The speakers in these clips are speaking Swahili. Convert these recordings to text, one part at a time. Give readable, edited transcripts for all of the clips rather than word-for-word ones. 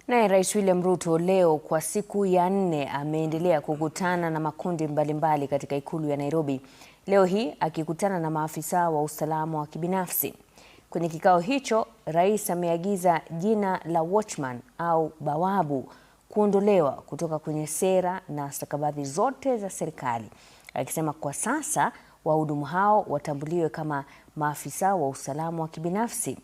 Naye Rais William Ruto leo kwa siku ya 4 ameendelea kukutana na makundi mbalimbali katika ikulu ya Nairobi. Leo hii akikutana na maafisa wa usalama wa kibinafsi. Kwenye kikao hicho, Rais ameagiza jina la watchman au bawabu kuondolewa kutoka kwenye sera na stakabadhi zote za serikali. Akisema kwa sasa wahudumu hao watambuliwe kama maafisa wa usalama wa kibinafsi.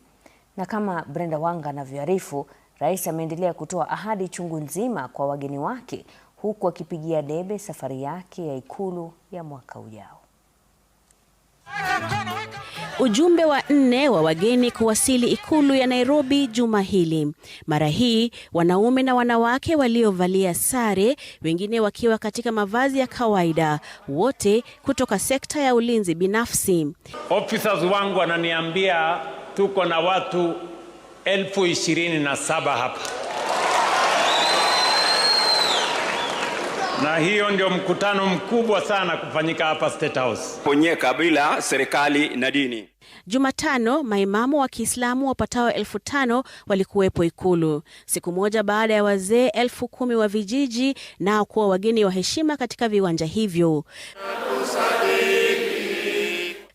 Na kama Brenda Wanga anavyoarifu, Rais ameendelea kutoa ahadi chungu nzima kwa wageni wake huku akipigia debe safari yake ya ikulu ya mwaka ujao. Ujumbe wa 4 wa wageni kuwasili ikulu ya Nairobi juma hili. Mara hii wanaume na wanawake waliovalia sare, wengine wakiwa katika mavazi ya kawaida, wote kutoka sekta ya ulinzi binafsi. Officers wangu wananiambia tuko na watu 27,000 hapa. Na hiyo ndio mkutano mkubwa sana kufanyika hapa State House. Kwenye kabila, serikali na dini. Jumatano, maimamu wa Kiislamu wapatao 5,000 walikuwepo ikulu, siku moja baada ya wazee 10,000 wa vijiji nao kuwa wageni wa heshima katika viwanja hivyo.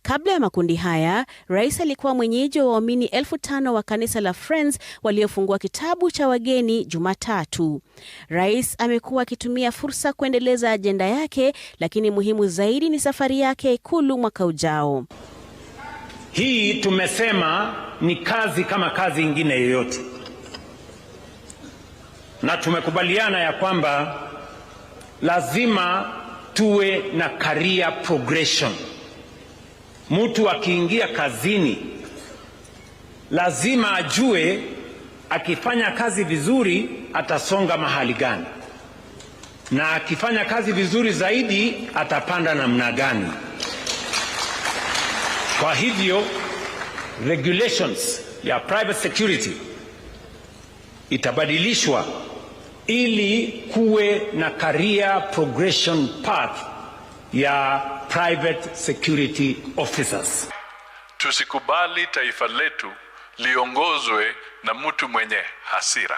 Kabla ya makundi haya, Rais alikuwa mwenyeji wa waumini 5,000 wa kanisa la Friends waliofungua kitabu cha wageni Jumatatu. Rais amekuwa akitumia fursa kuendeleza ajenda yake, lakini muhimu zaidi ni safari yake ya ikulu mwaka ujao. Hii tumesema ni kazi kama kazi ingine yoyote. Na tumekubaliana ya kwamba lazima tuwe na career progression. Mtu akiingia kazini lazima ajue akifanya kazi vizuri atasonga mahali gani, na akifanya kazi vizuri zaidi atapanda namna gani. Kwa hivyo regulations ya private security itabadilishwa ili kuwe na career progression path ya private security officers. Tusikubali taifa letu liongozwe na mtu mwenye hasira.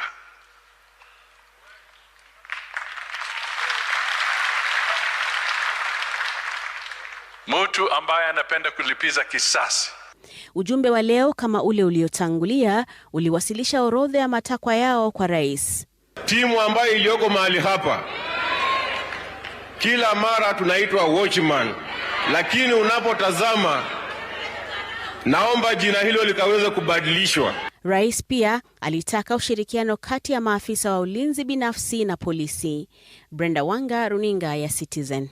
Mtu ambaye anapenda kulipiza kisasi. Ujumbe wa leo, kama ule uliotangulia, uliwasilisha orodha ya matakwa yao kwa Rais. Timu ambayo iliyoko mahali hapa, kila mara tunaitwa watchman, lakini unapotazama naomba jina hilo likaweze kubadilishwa. Rais pia alitaka ushirikiano kati ya maafisa wa ulinzi binafsi na polisi. Brenda Wanga, Runinga ya Citizen.